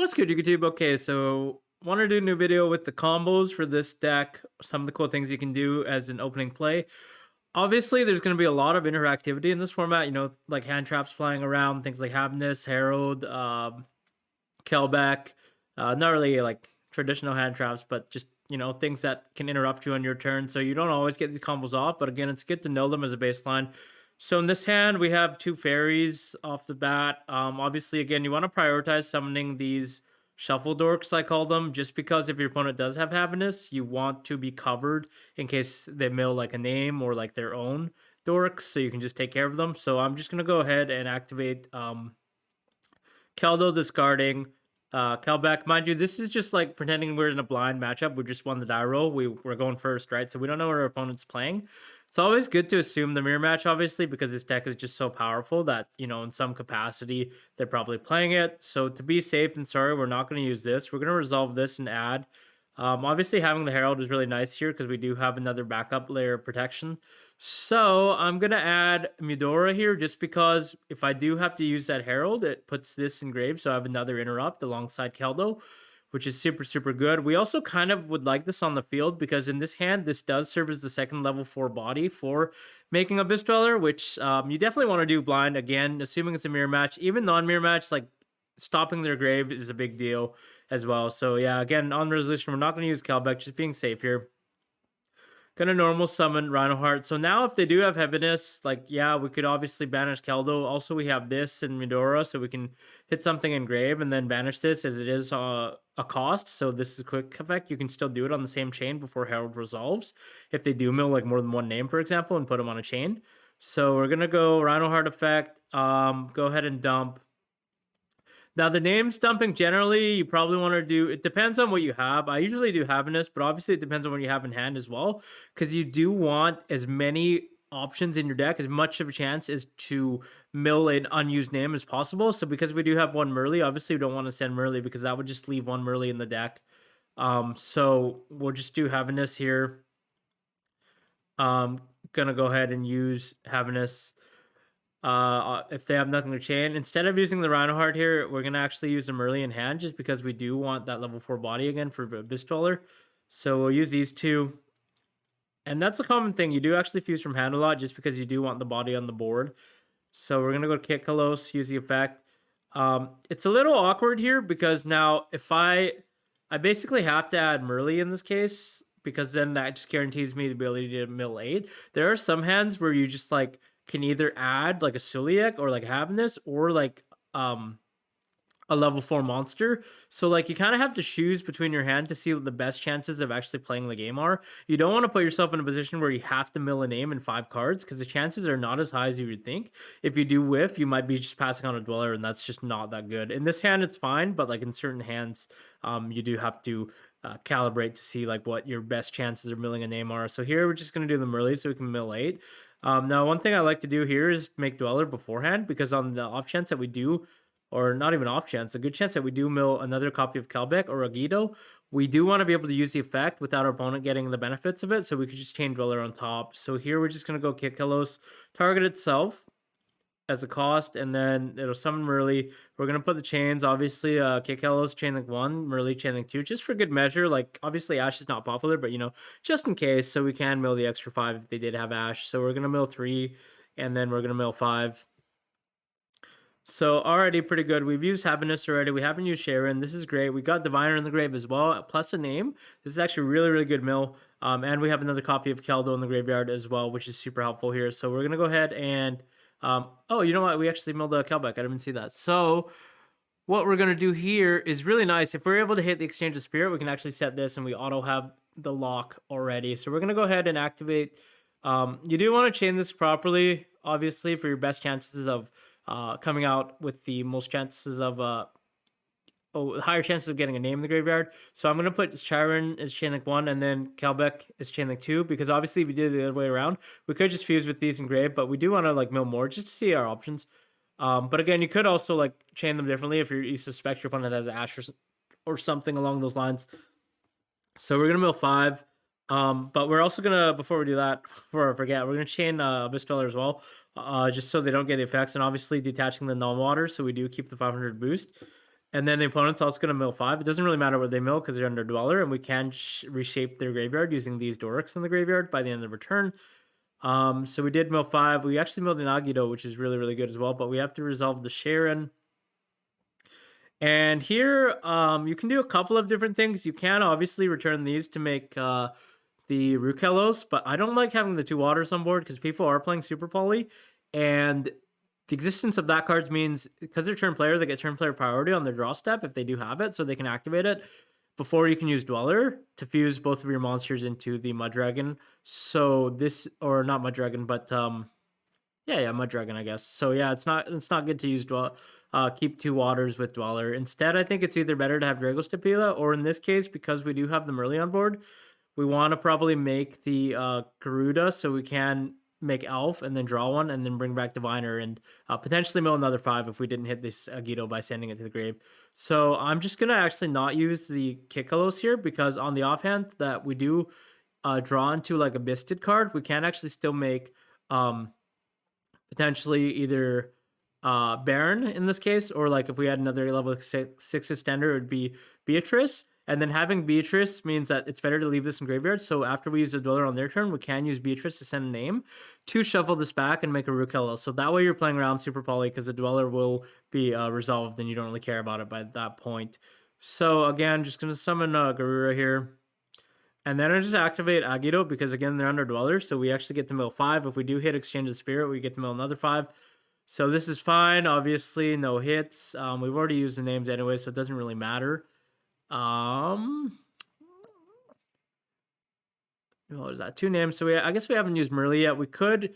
What's good, YouTube? Okay, so want to do a new video with the combos for this deck. Some of the cool things you can do as an opening play. Obviously, there's going to be a lot of interactivity in this format. You know, like hand traps flying around, things like Happiness, Herald, Kelbeck. Not really like traditional hand traps, but just things that can interrupt you on your turn. So you don't always get these combos off. But again, it's good to know them as a baseline. So in this hand, we have two fairies off the bat. Obviously, again, you want to prioritize summoning these shuffle dorks, I call them, just because if your opponent does have Happiness, you want to be covered in case they mill like a name or like their own dorks, so you can just take care of them. So I'm just gonna go ahead and activate Keldo, discarding Kelbeck. Mind you, this is just like pretending we're in a blind matchup. We just won the die roll. We're going first, right? So we don't know what our opponent's playing. It's always good to assume the mirror match, obviously, because this deck is just so powerful that, in some capacity, they're probably playing it. So to be safe and sorry, we're not going to use this. We're going to resolve this and add. Obviously, having the Herald is really nice here because we do have another backup layer of protection. So I'm going to add Mudora here just because if I do have to use that Herald, it puts this engraved. So I have another interrupt alongside Keldo, which is super, super good. We also kind of would like this on the field because in this hand, this does serve as the second level 4 body for making Abyss Dweller, which you definitely want to do blind. Again, assuming it's a mirror match. Even non-mirror match, like stopping their grave is a big deal as well. So yeah, again, on resolution, we're not going to use Kelbeck, just being safe here. Gonna normal summon Rhinoheart. So now if they do have Heaviness, like, yeah, we could obviously banish Keldo. Also, we have this in Midora, so we can hit something in Grave and then banish this as it is a cost. So this is a quick effect. You can still do it on the same chain before Herald resolves. If they do mill like more than one name, for example, and put them on a chain. So we're gonna go Rhinoheart effect. Go ahead and dump. Now, the names dumping, generally, you probably want to do, it depends on what you have. I usually do Happiness, but obviously it depends on what you have in hand as well, because you do want as many options in your deck, as much of a chance as to mill an unused name as possible. So because we do have one Merly, obviously we don't want to send Merly because that would just leave one Merly in the deck. So we'll just do Happiness here. Gonna go ahead and use Happiness. If they have nothing to chain, instead of using the Rhinoheart here, we're gonna actually use the Merly in hand just because we do want that level 4 body again for Abyss Dweller. So we'll use these two. And that's a common thing. You do actually fuse from hand a lot just because you do want the body on the board. So we're gonna go to Kit Kalos, use the effect. It's a little awkward here because now if I basically have to add Merly in this case because then that just guarantees me the ability to mill 8. There are some hands where you just like can either add like a Suliek or like Happiness or like a level 4 monster. So like you kind of have to choose between your hand to see what the best chances of actually playing the game are. You don't want to put yourself in a position where you have to mill a name in 5 cards because the chances are not as high as you would think. If you do whiff, you might be just passing on a Dweller and that's just not that good. In this hand, it's fine, but like in certain hands, you do have to calibrate to see like what your best chances of milling a name are. So here we're just going to do the Merly so we can mill 8. Now, one thing I like to do here is make Dweller beforehand because on the off chance that we do, or not even off chance, a good chance that we do mill another copy of Kelbeck or Agido, we do want to be able to use the effect without our opponent getting the benefits of it, so we could just chain Dweller on top. So here we're just going to go Kit Kalos, target itself as a cost, and then it'll summon Merly. We're going to put the chains, obviously, Kit Kalos, chain link 1, Merly, chain link 2, just for good measure. Like, obviously, Ash is not popular, but, just in case, so we can mill the extra 5 if they did have Ash. So we're going to mill 3, and then we're going to mill 5. So already pretty good. We've used Happiness already. We haven't used Sharon. This is great. We got Diviner in the grave as well, plus a name. This is actually really, really good mill. And we have another copy of Keldo in the graveyard as well, which is super helpful here. So we're going to go ahead and... oh, you know what? We actually milled a Kelbeck. I didn't even see that. So what we're going to do here is really nice. If we're able to hit the Exchange of Spirit, we can actually set this and we auto have the lock already. So we're going to go ahead and activate. You do want to chain this properly, obviously, for your best chances of coming out with the most chances of higher chances of getting a name in the graveyard. So I'm gonna put Chiron as chain link 1 and then Kelbeck as chain link 2 because obviously if we did it the other way around, we could just fuse with these in grave, but we do want to like mill more just to see our options. But again, you could also like chain them differently if you suspect your opponent has Ash or something along those lines. So we're gonna mill 5. But we're also gonna, before we do that, before I forget, we're gonna chain Abyss Dweller as well, just so they don't get the effects, and obviously detaching the non-water, so we do keep the 500 boost. And then the opponent's also going to mill 5. It doesn't really matter what they mill because they're under Dweller, and we can reshape their graveyard using these Dorks in the graveyard by the end of the return. So we did mill 5. We actually milled an Agito, which is really, really good as well, but we have to resolve the Sharon. And here, you can do a couple of different things. You can obviously return these to make the Rukelos, but I don't like having the 2 waters on board because people are playing Super Poly, and the existence of that card means because they're turn player, they get turn player priority on their draw step if they do have it, so they can activate it before you can use Dweller to fuse both of your monsters into the Mud Dragon. So this, or not Mud Dragon, but yeah, Mud Dragon, I guess. So yeah, it's not good to use keep 2 waters with Dweller. Instead, I think it's either better to have Dragos Tapila, or in this case, because we do have the Merly on board, we want to probably make the Garuda so we can make Elf and then draw one and then bring back Diviner and potentially mill another 5 if we didn't hit this Agito by sending it to the grave. So I'm just going to actually not use the Kikalos here because on the offhand that we do draw into like a Bisted card, we can actually still make potentially either Baron in this case, or like if we had another level 6 extender, it would be Beatrice. And then having Beatrice means that it's better to leave this in graveyard. So after we use the Dweller on their turn, we can use Beatrice to send a name to shuffle this back and make a Rukelo. So that way you're playing around Super Poly because the Dweller will be resolved and you don't really care about it by that point. So again, just going to summon Garura here. And then I just activate Agito because again, they're under Dweller. So we actually get to mill 5. If we do hit Exchange of Spirit, we get to mill another 5. So this is fine. Obviously, no hits. We've already used the names anyway, so it doesn't really matter. What is that? 2 names. So I guess we haven't used Merly yet. We could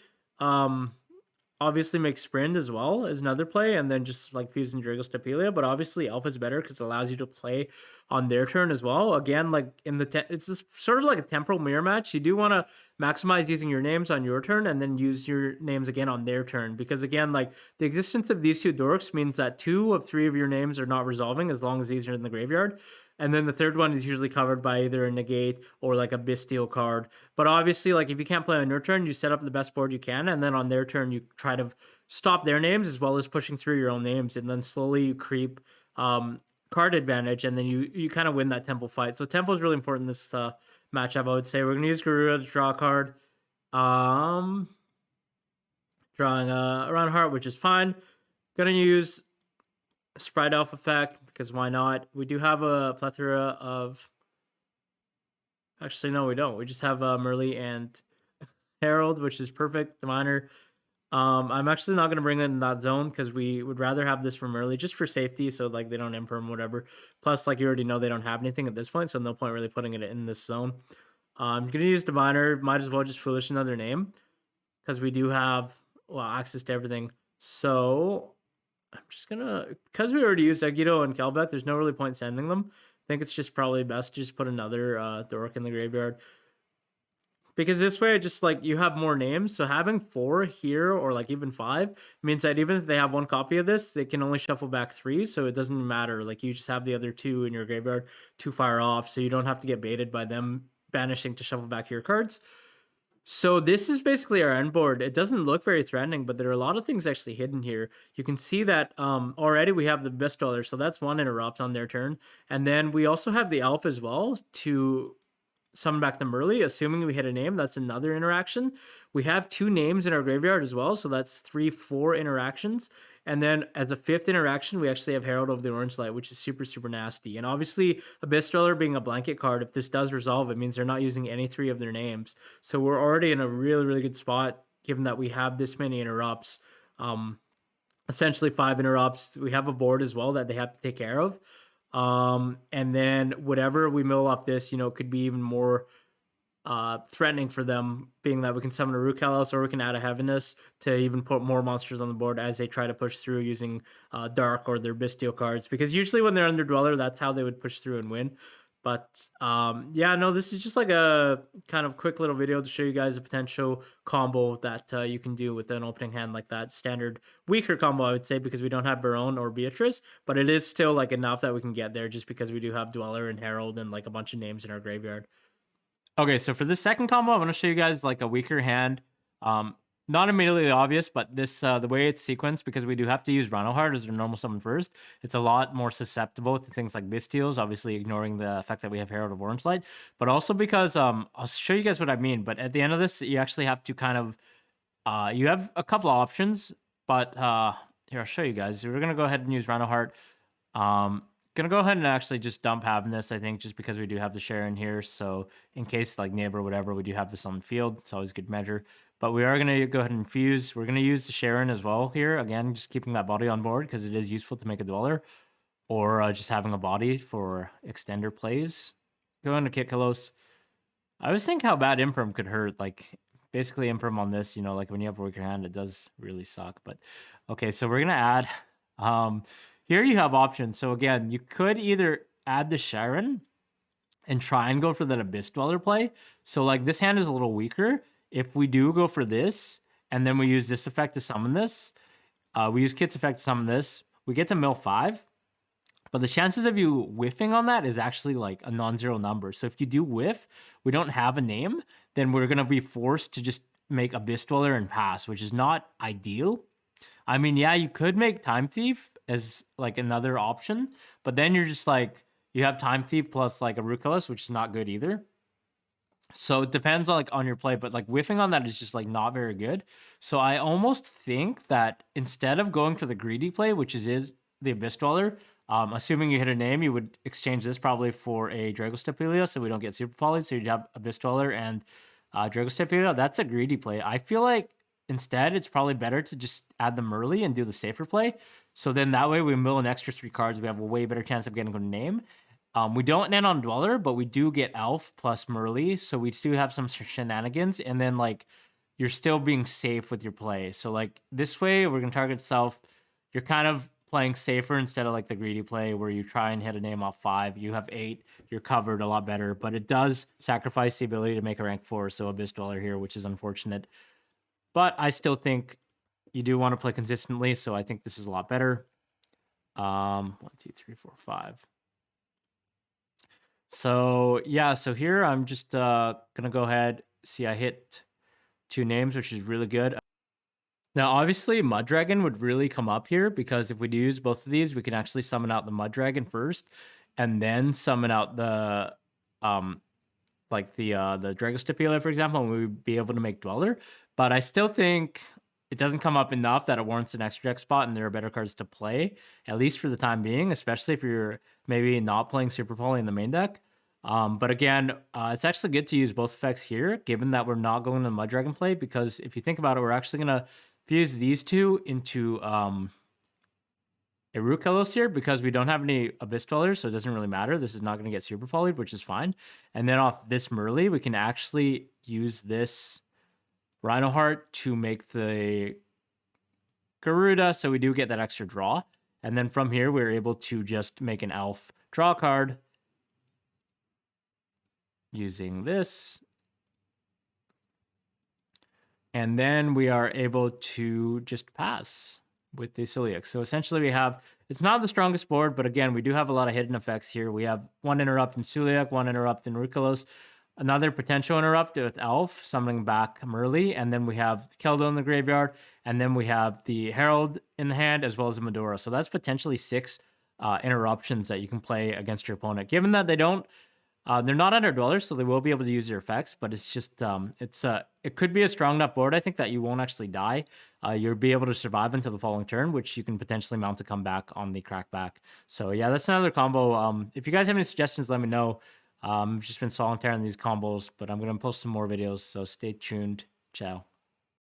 obviously make Sprint as well as another play, and then just like fusing Dragos Tapilia. But obviously, Alpha is better because it allows you to play on their turn as well. Again, like in the it's this sort of like a temporal mirror match. You do want to maximize using your names on your turn and then use your names again on their turn, because again, like the existence of these 2 dorks means that 2 of 3 of your names are not resolving as long as these are in the graveyard. And then the third one is usually covered by either a negate or like a Bisteel card. But obviously, like if you can't play on your turn, you set up the best board you can, and then on their turn, you try to stop their names as well as pushing through your own names, and then slowly you creep card advantage, and then you kind of win that temple fight. So temple is really important in this matchup, I would say. We're gonna use Garuda to draw a card. Drawing around heart, which is fine. Gonna use Sprite Elf effect because why not? We do have a plethora of. Actually, no, we don't. We just have Merly and Herald, which is perfect. The minor. I'm actually not going to bring it in that zone because we would rather have this from early just for safety, so like they don't imperm whatever. Plus, like you already know, they don't have anything at this point, so no point really putting it in this zone. I'm going to use Diviner. Might as well just foolish another name because we do have access to everything. So I'm just gonna, because we already used Agito and Kelbeck, there's no really point sending them. I think it's just probably best to just put another Dork in the graveyard. Because this way, just like you have more names, so having 4 here or like even 5 means that even if they have 1 copy of this, they can only shuffle back 3, so it doesn't matter. Like you just have the other 2 in your graveyard to fire off, so you don't have to get baited by them banishing to shuffle back your cards. So this is basically our end board. It doesn't look very threatening, but there are a lot of things actually hidden here. You can see that already we have the best dollar, so that's 1 interrupt on their turn, and then we also have the elf as well to summon back the Merly, assuming we hit a name. That's another interaction. We have 2 names in our graveyard as well, so that's 4 interactions. And then as a 5th interaction, we actually have Herald of the Orange Light, which is super, super nasty. And obviously, Abyss Dweller being a blanket card, if this does resolve, it means they're not using any 3 of their names. So we're already in a really, really good spot, given that we have this many interrupts. Essentially 5 interrupts. We have a board as well that they have to take care of. And then whatever we mill off this, could be even more threatening for them, being that we can summon a Rukelos or we can add a Heaviness to even put more monsters on the board as they try to push through using Dark or their Bisteel cards. Because usually when they're under Dweller, that's how they would push through and win. But yeah, no, this is just like a kind of quick little video to show you guys a potential combo that you can do with an opening hand like that. Standard weaker combo, I would say, because we don't have Baron or Beatrice, but it is still like enough that we can get there just because we do have Dweller and Herald and like a bunch of names in our graveyard. Okay, so for this second combo, I'm going to show you guys like a weaker hand. not immediately obvious, but this the way it's sequenced, because we do have to use Rhino Heart as our normal summon first, it's a lot more susceptible to things like Bystials, obviously ignoring the fact that we have Herald of Orange Light, but also because I'll show you guys what I mean. But at the end of this, you actually have to kind of you have a couple of options, but here I'll show you guys. We're gonna go ahead and use Rhino Heart. Gonna go ahead and actually just dump Happiness, I think, just because we do have the share in here. So in case like neighbor or whatever, we do have this on the field. It's always a good measure. But we are gonna go ahead and infuse. We're gonna use the Sharon as well here. Again, just keeping that body on board because it is useful to make a dweller, or just having a body for extender plays. Go into Kit Kalos. I always think how bad Imprim could hurt. Like basically Imprim on this, you know, like when you have a weaker hand, it does really suck. But okay, so we're gonna add here you have options. So again, you could either add the Sharon and try and go for that Abyss Dweller play. So like this hand is a little weaker. If we do go for this, and then we use this effect to summon this, we use Kit's effect to summon this, we get to mill 5. But the chances of you whiffing on that is actually like a non-zero number. So if you do whiff, we don't have a name, then we're going to be forced to just make Abyss Dweller and pass, which is not ideal. I mean, yeah, you could make Time Thief as like another option, but then you're just like, you have Time Thief plus like a Ruculus, which is not good either. So it depends on like on your play, but like whiffing on that is just like not very good. So I almost think that instead of going for the greedy play, which is the Abyss Dweller, assuming you hit a name, you would exchange this probably for a Dragostepelia, so we don't get super polyed. So you'd have Abyss Dweller and Dragostepelia. That's a greedy play. I feel like instead it's probably better to just add them early and do the safer play. So then that way we mill an extra 3 cards. We have a way better chance of getting a name. We don't end on Dweller, but we do get Elf plus Merly, so we still have some shenanigans, and then like you're still being safe with your play. So like this way, we're gonna target self. You're kind of playing safer instead of like the greedy play where you try and hit a name off 5. You have 8, you're covered a lot better, but it does sacrifice the ability to make a rank 4, so Abyss Dweller here, which is unfortunate. But I still think you do want to play consistently, so I think this is a lot better. 1, 2, 3, 4, 5. So yeah, so here I'm just gonna go ahead. See, I hit 2 names, which is really good. Now, obviously, Mud Dragon would really come up here because if we do use both of these, we can actually summon out the Mud Dragon first, and then summon out the like the Dragostepelia, for example, and we would be able to make Dweller. But I still think it doesn't come up enough that it warrants an extra deck spot, and there are better cards to play, at least for the time being, especially if you're maybe not playing Super Poly in the main deck. But again, it's actually good to use both effects here, given that we're not going to Mud Dragon play, because if you think about it, we're actually going to fuse these two into Ruculus here, because we don't have any Abyss Dwellers, so it doesn't really matter. This is not going to get Super Polyed, which is fine. And then off this Merly, we can actually use this Rhino Heart to make the Garuda, so we do get that extra draw. And then from here, we're able to just make an Elf draw card using this. And then we are able to just pass with the Celiac. So essentially we have, it's not the strongest board, but again, we do have a lot of hidden effects here. We have 1 interrupt in Celiac, 1 interrupt in Ruculus, another potential interrupt with Elf, summoning back Merly, and then we have Keldo in the graveyard, and then we have the Herald in the hand, as well as the Medora. So that's potentially 6 interruptions that you can play against your opponent. Given that they don't, they're not under Dwellers, so they will be able to use their effects, but it's just, it could be a strong enough board, I think, that you won't actually die. You'll be able to survive until the following turn, which you can potentially mount to come back on the crackback. So yeah, that's another combo. If you guys have any suggestions, let me know. I've just been solitaire in these combos, but I'm going to post some more videos, so stay tuned. Ciao.